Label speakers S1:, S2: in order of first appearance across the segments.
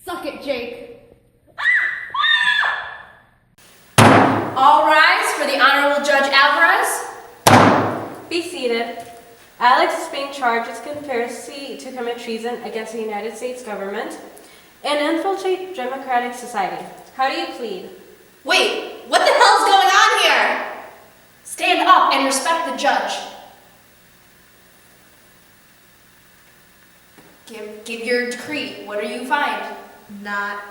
S1: Suck it, Jake. All rise for the Honorable Judge Alvarez.
S2: Be seated. Alex is being charged with conspiracy to commit treason against the United States government and infiltrate democratic society. How do you plead?
S3: Wait, what the hell's going on here?
S1: Stand up and respect the judge. Give your decree. What do you find?
S3: Not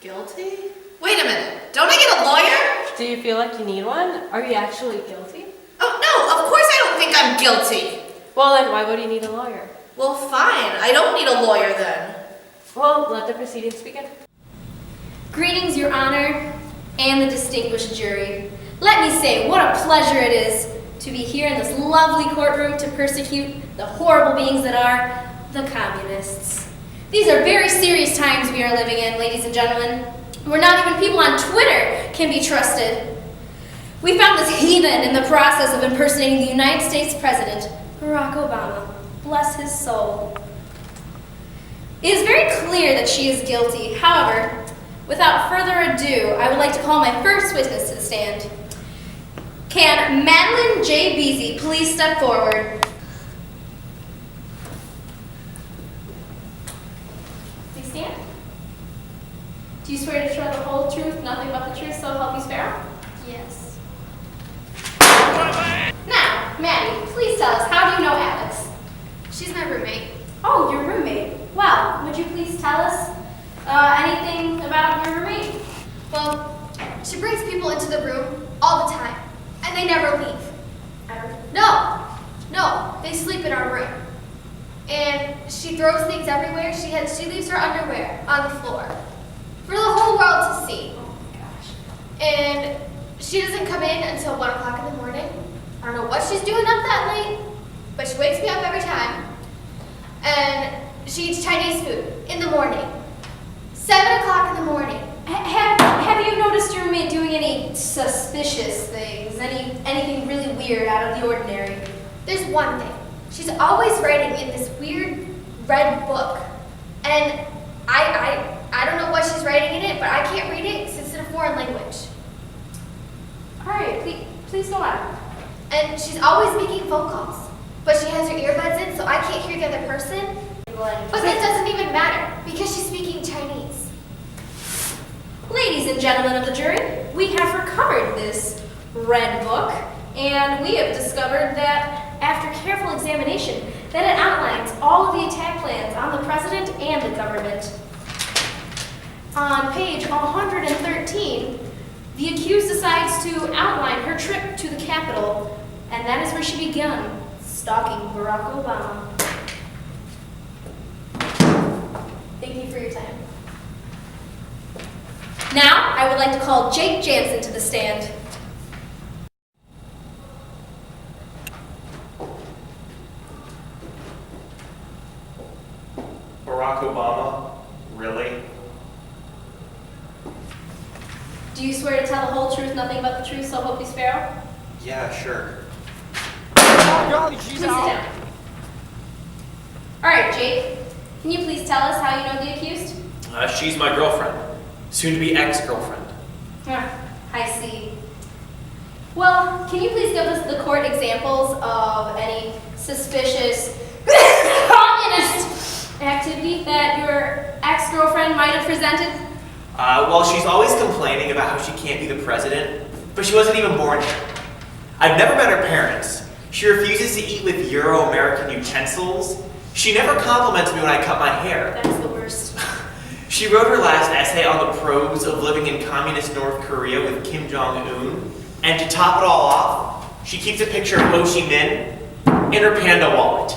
S3: guilty? Wait a minute, don't I get a lawyer?
S2: Do you feel like you need one? Are you actually guilty?
S3: Oh no, of course I don't think I'm guilty.
S2: Well then, why would you need a lawyer?
S3: Well fine, I don't need a lawyer then.
S2: Well, let the proceedings begin.
S1: Greetings, Your Honor, and the distinguished jury. Let me say what a pleasure it is to be here in this lovely courtroom to persecute the horrible beings that are the communists. These are very serious times we are living in, ladies and gentlemen, where not even people on Twitter can be trusted. We found this heathen in the process of impersonating the United States President, Barack Obama. Bless his soul. It is very clear that she is guilty. However, without further ado, I would like to call my first witness to the stand. Can Madeline J. Beasy please step forward? Please stand. Do you swear to tell the whole truth, nothing but the truth, so help you spare? Yes. Now, Maddie, please tell us, how do you know Alex?
S4: She's my roommate.
S1: Oh, your roommate. Well, would you please tell us anything about your roommate?
S4: Well, she brings people into the room all the time, and they never leave.
S1: Ever?
S4: No, they sleep in our room. And she throws things everywhere. She leaves her underwear on the floor for the whole world to see.
S1: Oh my gosh.
S4: And she doesn't come in until 1 o'clock in the morning. I don't know what she's doing up that late, but she wakes me up every time. And she eats Chinese food in the morning. 7 o'clock in the morning.
S1: Have you noticed your roommate doing any suspicious things? Anything really weird out of the ordinary?
S4: There's one thing. She's always writing in this weird red book. And I don't know what she's writing in it, but I can't read it because it's in a foreign language.
S1: All right, please go on.
S4: And she's always making phone calls, but she has her earbuds in, so I can't hear the other person. But that doesn't even matter, because she's speaking Chinese.
S1: Ladies and gentlemen of the jury, we have recovered this red book, and we have discovered that after careful examination, that it outlines all of the attack plans on the president and the government. On page 113, the accused decides to outline her trip to the Capitol, and that is where she began stalking Barack Obama. Thank you for your time. Now, I would like to call Jake Jansen to the stand.
S5: Barack Obama? Really?
S1: Do you swear to tell the whole truth, nothing but the truth, so help you spare?
S5: Yeah, sure.
S1: Please sit down. All right, Jake. Can you please tell us how you know the accused?
S6: She's my girlfriend. Soon-to-be ex-girlfriend.
S1: I see. Well, can you please give us the court examples of any suspicious communist activity that your ex-girlfriend might have presented?
S6: Well, she's always complaining about how she can't be the president, but she wasn't even born here. I've never met her parents. She refuses to eat with Euro-American utensils. She never compliments me when I cut my hair.
S1: That's the worst.
S6: She wrote her last essay on the pros of living in communist North Korea with Kim Jong-un, and to top it all off, she keeps a picture of Ho Chi Minh in her panda wallet.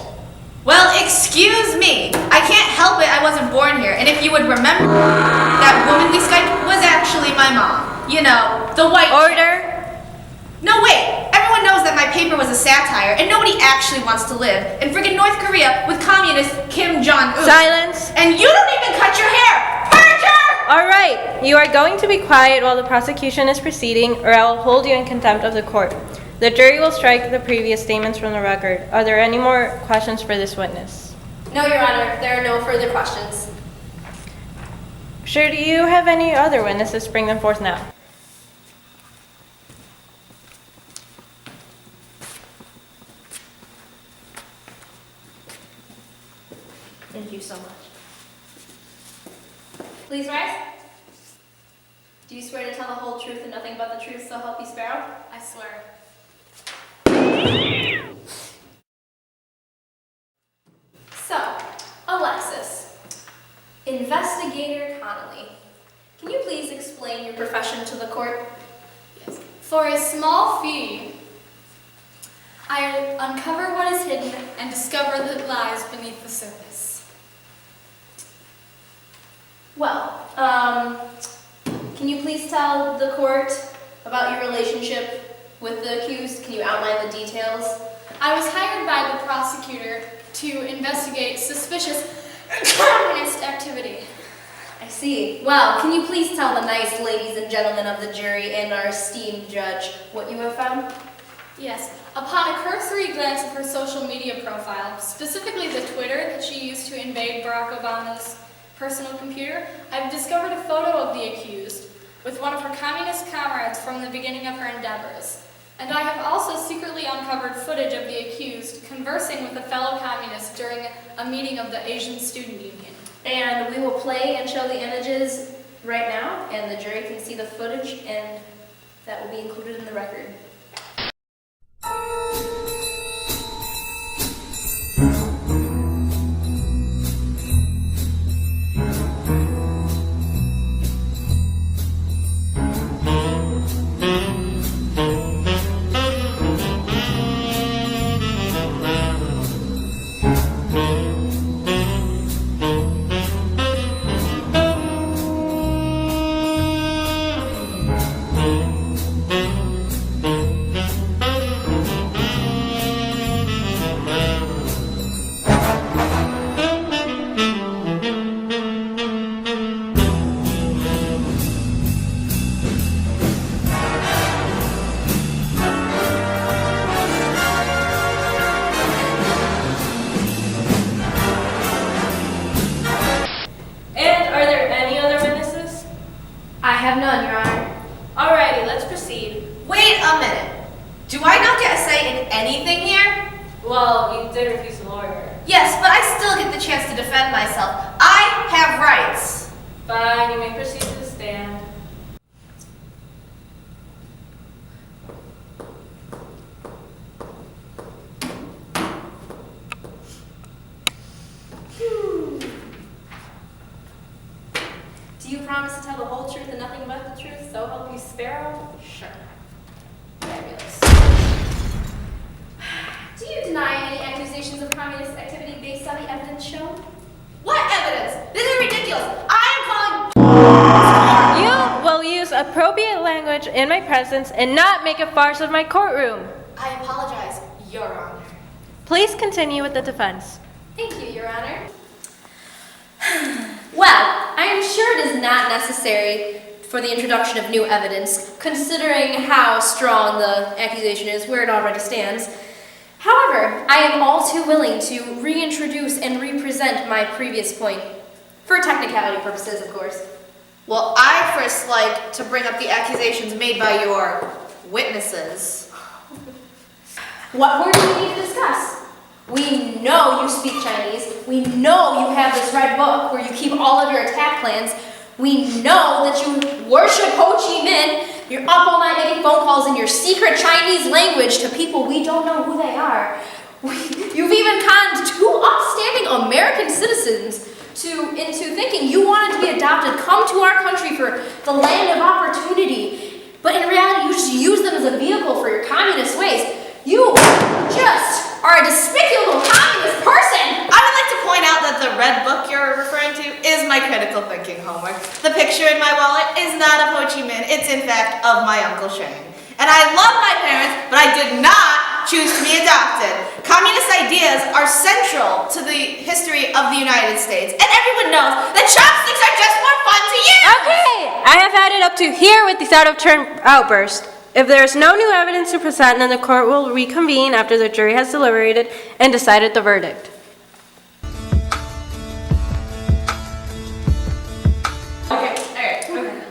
S3: Well, excuse me. I can't help it, I wasn't born here. And if you would remember, that woman we Skyped was actually my mom. You know, the white...
S2: Order.
S3: No, wait. Everyone knows that my paper was a satire, and nobody actually wants to live in friggin' North Korea with communist Kim Jong-un.
S2: Silence.
S3: And you don't even cut your hair! Perjure!
S2: All right, you are going to be quiet while the prosecution is proceeding, or I will hold you in contempt of the court. The jury will strike the previous statements from the record. Are there any more questions for this witness?
S1: No, Your Honor, there are no further questions.
S2: Sure, do you have any other witnesses? Bring them forth now.
S1: Thank you so much. Please rise. Do you swear to tell the whole truth and nothing but the truth, so help you Sparrow?
S4: I swear.
S1: So, Alexis, Investigator Connolly, can you please explain your profession to the court?
S4: Yes. For a small fee, I uncover what is hidden and discover that lies beneath the surface.
S1: Well, can you please tell the court about your relationship with the accused? Can you outline the details?
S4: I was hired by the prosecutor to investigate suspicious communist activity.
S1: I see. Well, can you please tell the nice ladies and gentlemen of the jury and our esteemed judge what you have found?
S4: Yes. Upon a cursory glance of her social media profile, specifically the Twitter that she used to invade Barack Obama's personal computer, I've discovered a photo of the accused with one of her communist comrades from the beginning of her endeavors. And I have also secretly uncovered footage of the accused conversing with a fellow communist during a meeting of the Asian Student Union.
S1: And we will play and show the images right now, and the jury can see the footage, and that will be included in the record. I have none, Your Honor.
S2: Alrighty, let's proceed.
S3: Wait a minute. Do I not get a say in anything here?
S2: Well, you did refuse a lawyer.
S3: Yes, but I still get the chance to defend myself. I have rights.
S2: Fine, you may proceed to the stand.
S1: Do you promise to tell the whole truth and nothing but the truth, so help you Sparrow?
S3: Sure.
S1: Fabulous. Do you deny any accusations of communist activity based on the evidence shown?
S3: What evidence? This is ridiculous. I am calling.
S2: You will use appropriate language in my presence and not make a farce of my courtroom.
S3: I apologize, Your Honor.
S2: Please continue with the defense.
S1: Thank you, Your Honor. Well, I am sure it is not necessary for the introduction of new evidence, considering how strong the accusation is, where it already stands. However, I am all too willing to reintroduce and represent my previous point, for technicality purposes, of course.
S3: Well, I first like to bring up the accusations made by your witnesses.
S1: What more do we need to discuss? We know you speak Chinese. We know you have this red book where you keep all of your attack plans. We know that you worship Ho Chi Minh. You're up all night making phone calls in your secret Chinese language to people we don't know who they are. You've even conned two upstanding American citizens into thinking you wanted to be adopted, come to our country for the land of opportunity. But in reality, you just use them as a vehicle for your communist ways. You just are a despicable communist person!
S3: I would like to point out that the red book you're referring to is my critical thinking homework. The picture in my wallet is not of Ho Chi Minh, it's in fact of my Uncle Shane. And I love my parents, but I did not choose to be adopted. Communist ideas are central to the history of the United States, and everyone knows that chopsticks are just more fun to use.
S2: Okay, I have added up to here with this out-of-turn outburst. If there is no new evidence to present, then the court will reconvene after the jury has deliberated and decided the verdict.
S3: Okay.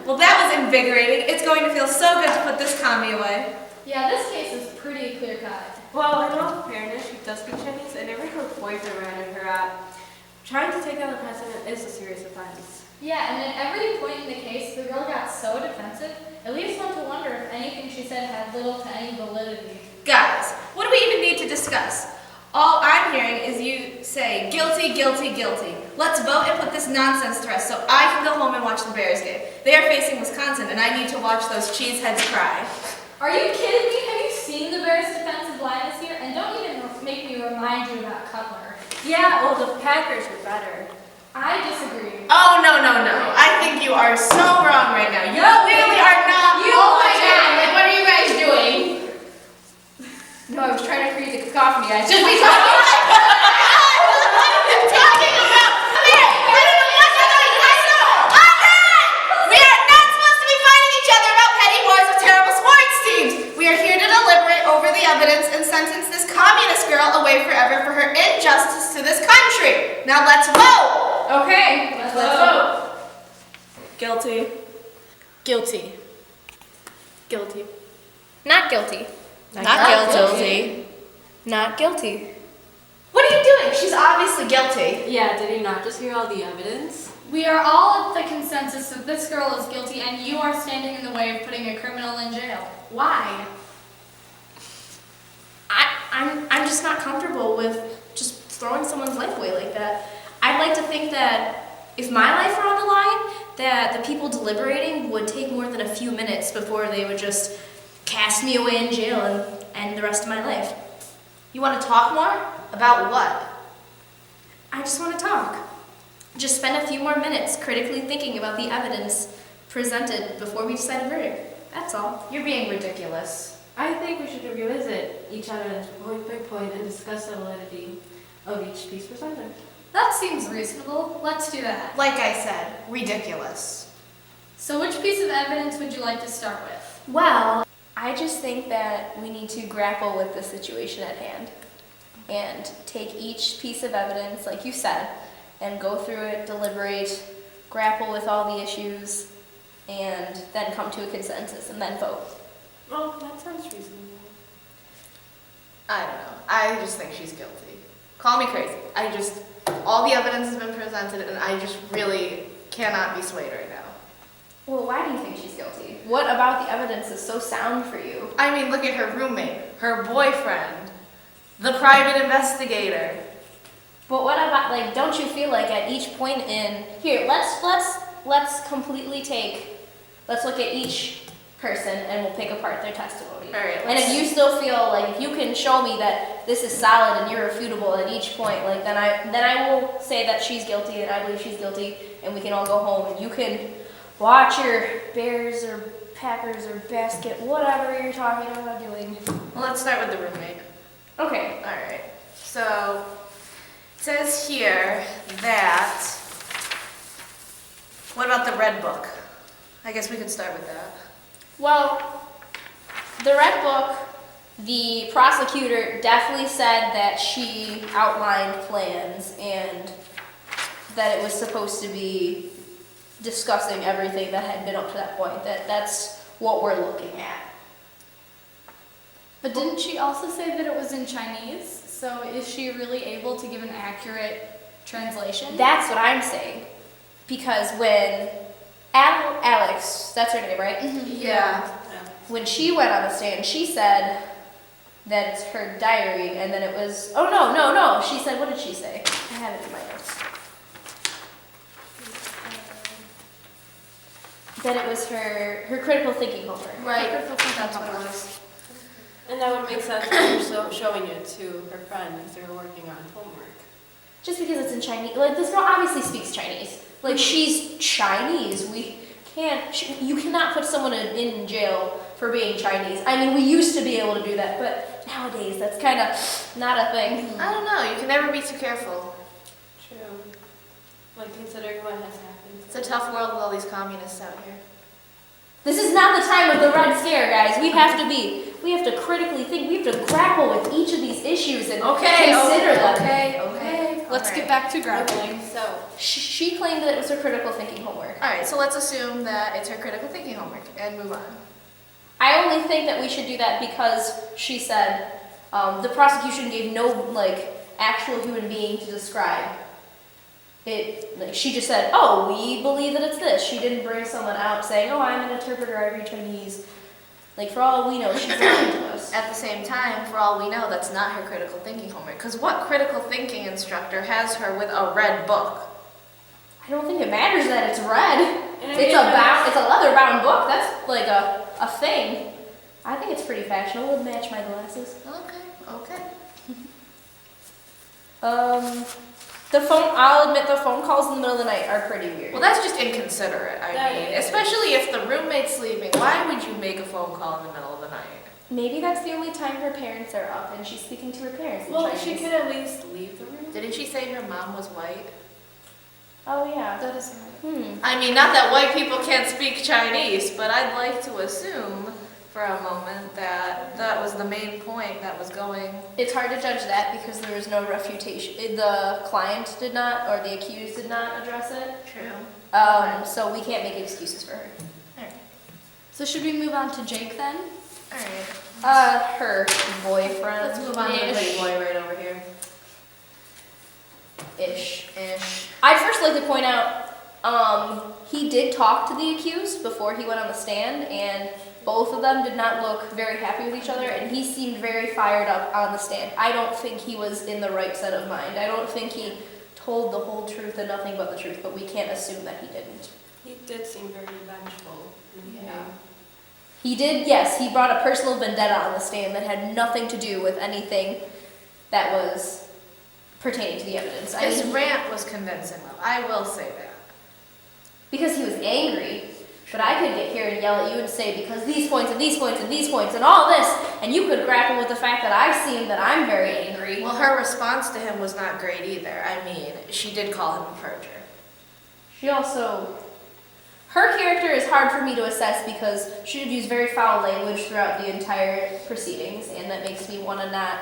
S3: Well, that was invigorating. It's going to feel so good to put this commie away.
S4: Yeah, this case is pretty clear-cut.
S2: Well, in all fairness, she does speak Chinese, and every her boyfriend ran her out. Trying to take out the president is a serious offense.
S4: Yeah, and at every point in the case, the girl got so defensive, it leaves one to wonder if anything she said had little to any validity.
S3: Guys, what do we even need to discuss? All I'm hearing is you say guilty, guilty, guilty. Let's vote and put this nonsense to rest so I can go home and watch the Bears game. They are facing Wisconsin, and I need to watch those cheeseheads cry.
S4: Are you kidding me? Have you seen the Bears' defensive line this year? And don't even make me remind you about Cutler.
S2: Yeah, well, the Packers were better.
S4: I disagree.
S3: Oh, no, no, no. I think you are so wrong right now. You really are not.
S4: Oh my God, like what are you guys doing? No, I was trying to create the cacophony. I should be talking like
S3: talking about. I don't know what you're doing. I know. All right. We are not supposed to be fighting each other about petty wars of terrible sports teams. We are here to deliberate over the evidence and sentence this communist girl away forever for her injustice to this country. Now let's vote.
S4: Okay, let's vote.
S3: Guilty.
S1: Guilty.
S3: Guilty.
S1: Not guilty.
S3: Not guilty.
S1: Not guilty.
S3: What are you doing? She's obviously guilty.
S2: Yeah, did you not just hear all the evidence?
S4: We are all at the consensus that this girl is guilty and you are standing in the way of putting a criminal in jail. Why?
S1: I'm just not comfortable with just throwing someone's life away like that. I'd like to think that if my life were on the line, that the people deliberating would take more than a few minutes before they would just cast me away in jail and end the rest of my life.
S3: You want to talk more? About what?
S1: I just want to talk. Just spend a few more minutes critically thinking about the evidence presented before we decide a verdict. That's all.
S3: You're being ridiculous.
S2: I think we should revisit each evidence point by point and discuss the validity of each piece presented.
S4: That seems reasonable. Let's do that.
S3: Like I said, ridiculous.
S4: So which piece of evidence would you like to start with?
S1: Well, I just think that we need to grapple with the situation at hand and take each piece of evidence, like you said, and go through it, deliberate, grapple with all the issues, and then come to a consensus and then vote.
S2: Well, that sounds reasonable.
S3: I don't know. I just think she's guilty. Call me crazy. All the evidence has been presented and I just really cannot be swayed right now.
S1: Well, why do you think she's guilty? What about the evidence is so sound for you?
S3: I mean, look at her roommate, her boyfriend, the private investigator.
S1: But what about, like, don't you feel like at each point in here, let's completely let's look at each person and we'll pick apart their testimony.
S3: All right,
S1: And if you still feel like if you can show me that this is solid and irrefutable at each point, like then I will say that she's guilty and I believe she's guilty and we can all go home and you can watch your Bears or Packers or basket, whatever you're talking about doing.
S3: Well, let's start with the roommate.
S1: Okay.
S3: All right. So it says here that. What about the red book? I guess we could start with that.
S1: Well, the Red Book, the prosecutor definitely said that she outlined plans and that it was supposed to be discussing everything that had been up to that point. That's what we're looking at.
S4: But didn't she also say that it was in Chinese? So is she really able to give an accurate translation?
S1: That's what I'm saying. Because when Alex, that's her name, right?
S3: Yeah.
S1: When she went on the stand, she said that it's her diary, and then it was, oh no. She said, what did she say? I have it in my notes. That it was her critical thinking homework.
S3: Right.
S1: That's what it was.
S2: And that would make sense if you're showing it to her friend if they're working on homework.
S1: Just because it's in Chinese, like this girl obviously speaks Chinese. Like she's Chinese. You cannot put someone in jail for being Chinese. I mean, we used to be able to do that, but nowadays that's kind of not a thing.
S3: I don't know. You can never be too careful.
S2: True. Like, considering what has happened.
S3: It's a tough world with all these communists out here.
S1: This is not the time of the Red Scare, guys. We have to critically think. We have to grapple with each of these issues and consider them.
S3: Okay.
S7: Let's get back to grappling.
S2: So,
S1: She claimed that it was her critical thinking homework.
S3: All right, so let's assume that it's her critical thinking homework and move on.
S1: I only think that we should do that because she said the prosecution gave no actual human being to describe it. Like, she just said, "Oh, we believe that it's this." She didn't bring someone out saying, "Oh, I'm an interpreter. I read Chinese." Like, for all we know, she's lying to us.
S3: At the same time, for all we know, that's not her critical thinking homework. Because what critical thinking instructor has her with a red book?
S1: I don't think it matters that it's red.
S2: And I
S1: It's
S2: mean,
S1: it's a leather bound book. That's like a thing. I think it's pretty fashionable. It would match my glasses.
S3: Okay.
S1: The phone. I'll admit the phone calls in the middle of the night are pretty weird.
S3: Well, that's just inconsiderate. I
S2: That
S3: mean,
S2: is.
S3: especially if the roommate's sleeping. Why would you make a phone call in the middle of the night?
S1: Maybe that's the only time her parents are up, and she's speaking to her parents. In
S2: well,
S1: Chinese.
S2: she could at least leave the room.
S3: Didn't she say her mom was white?
S1: Oh yeah.
S7: That is right.
S3: I mean, not that white people can't speak Chinese, but I'd like to assume for a moment that that was the main point that was going.
S1: It's hard to judge that because there was no refutation. The client did not, or the accused did not address it.
S3: True.
S1: So we can't make excuses for her.
S7: So should we move on to Jake then?
S3: All right.
S1: Her boyfriend.
S3: Let's move on to the pretty boy right over here.
S1: Ish. I'd first like to point out, he did talk to the accused before he went on the stand, and both of them did not look very happy with each other, and he seemed very fired up on the stand. I don't think he was in the right set of mind. I don't think he told the whole truth and nothing but the truth, but we can't assume that he didn't.
S2: He did seem very vengeful.
S7: Yeah.
S1: He did, yes, he brought a personal vendetta on the stand that had nothing to do with anything that was pertaining to the evidence. I
S3: His
S1: mean,
S3: rant was convincing, though. I will say that.
S1: because he was angry, but I could get here and yell at you and say, because these points and these points and these points and all this, and you could grapple with the fact that I seem that I'm very angry.
S3: Well, her response to him was not great either. I mean, she did call him a perjurer.
S1: She also, her character is hard for me to assess because she did use very foul language throughout the entire proceedings, and that makes me want to not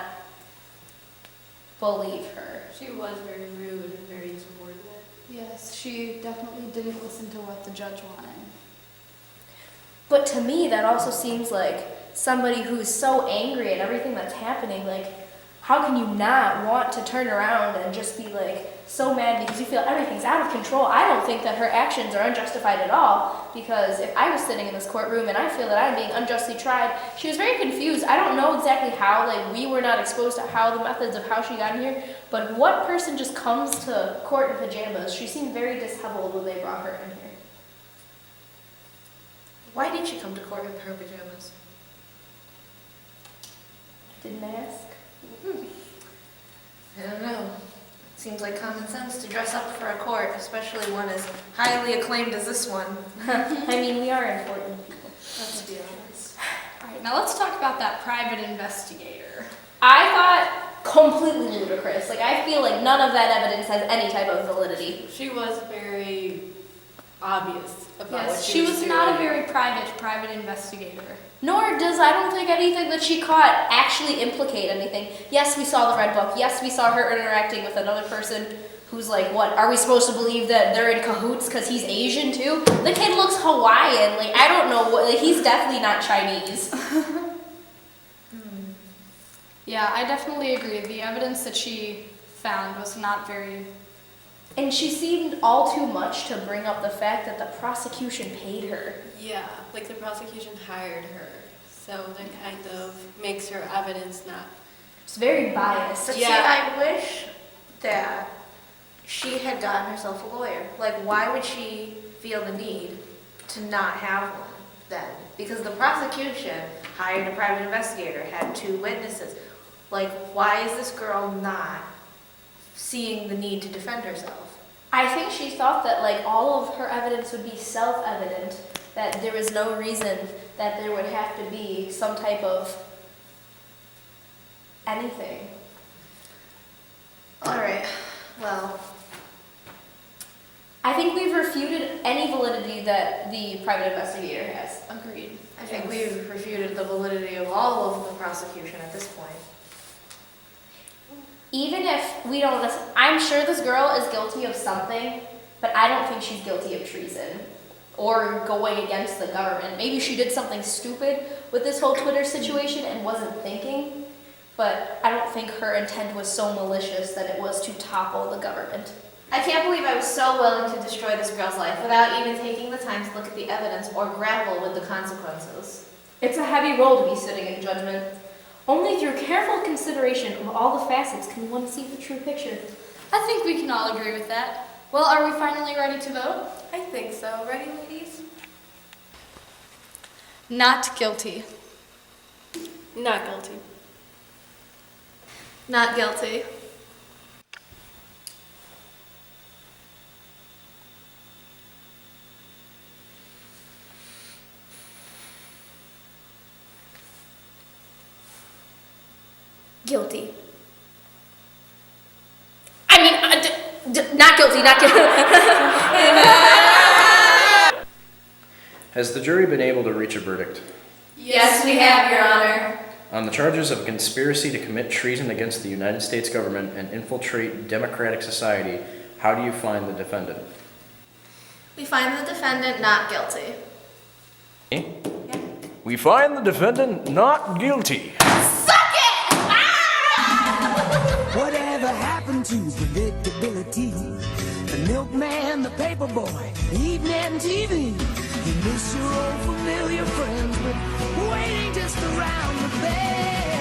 S1: believe her.
S2: She was very rude and very insubordinate.
S7: Yes, she definitely didn't listen to what the judge wanted.
S1: But to me, that also seems like somebody who's so angry at everything that's happening. Like, how can you not want to turn around and just be like so mad because you feel everything's out of control? I don't think that her actions are unjustified at all, because if I was sitting in this courtroom and I feel that I'm being unjustly tried, she was very confused. I don't know exactly how, like, we were not exposed to how the methods of how she got in here, but what person just comes to court in pajamas? She seemed very disheveled when they brought her in here.
S3: Why did she come to court in her pajamas?
S1: Didn't ask.
S3: I don't know. Seems like common sense to dress up for a court, especially one as highly acclaimed as this one.
S1: I mean, we are important people.
S2: Let's be honest.
S7: All right, now let's talk about that private investigator.
S1: I thought completely ludicrous. Like, I feel like none of that evidence has any type of validity.
S2: She was very obvious about what
S7: Yes,
S2: she
S7: she was not a
S2: doing.
S7: very private investigator.
S1: Nor does, I don't think, anything that she caught actually implicate anything. Yes, we saw the red book. Yes, we saw her interacting with another person who's like, what, are we supposed to believe that they're in cahoots because he's Asian too? The kid looks Hawaiian. Like, I don't know what, like, he's definitely not Chinese.
S7: Yeah, I definitely agree. The evidence that she found was not very...
S1: And she seemed all too much to bring up the fact that the prosecution paid her.
S2: Yeah, like the prosecution hired her, so that kind of makes her evidence not.
S1: It's very biased.
S3: But
S2: Yeah.
S3: see, I wish that she had gotten herself a lawyer. Like, why would she feel the need to not have one then? Because the prosecution hired a private investigator, had 2 witnesses. Like, why is this girl not seeing the need to defend herself?
S1: I think she thought that, like, all of her evidence would be self-evident, that there was no reason that there would have to be some type of anything.
S3: All right, well,
S1: I think we've refuted any validity that the private investigator has.
S7: Agreed.
S3: I think we've refuted the validity of all of the prosecution at this point.
S1: Even if we don't, I'm sure this girl is guilty of something, but I don't think she's guilty of treason or going against the government. Maybe she did something stupid with this whole Twitter situation and wasn't thinking, but I don't think her intent was so malicious that it was to topple the government.
S3: I can't believe I was so willing to destroy this girl's life without even taking the time to look at the evidence or grapple with the consequences.
S1: It's a heavy role to be sitting in judgment. Only through careful consideration of all the facets can one see the true picture.
S7: I think we can all agree with that. Well, are we finally ready to vote?
S3: I think so. Ready, ladies?
S7: Not guilty.
S2: Not guilty.
S3: Not guilty.
S1: Guilty. I mean, not guilty, not guilty.
S8: Has the jury been able to reach a verdict
S1: Yes, we have, Your Honor.
S8: on the charges of conspiracy to commit treason against the United States government and infiltrate democratic society? How do you find the defendant?
S3: We find the defendant not guilty.
S8: We find the defendant not guilty.
S9: Whatever happened to predictability? The milkman, the paperboy, evening TV. You miss your old familiar friends, but waiting just around the bend.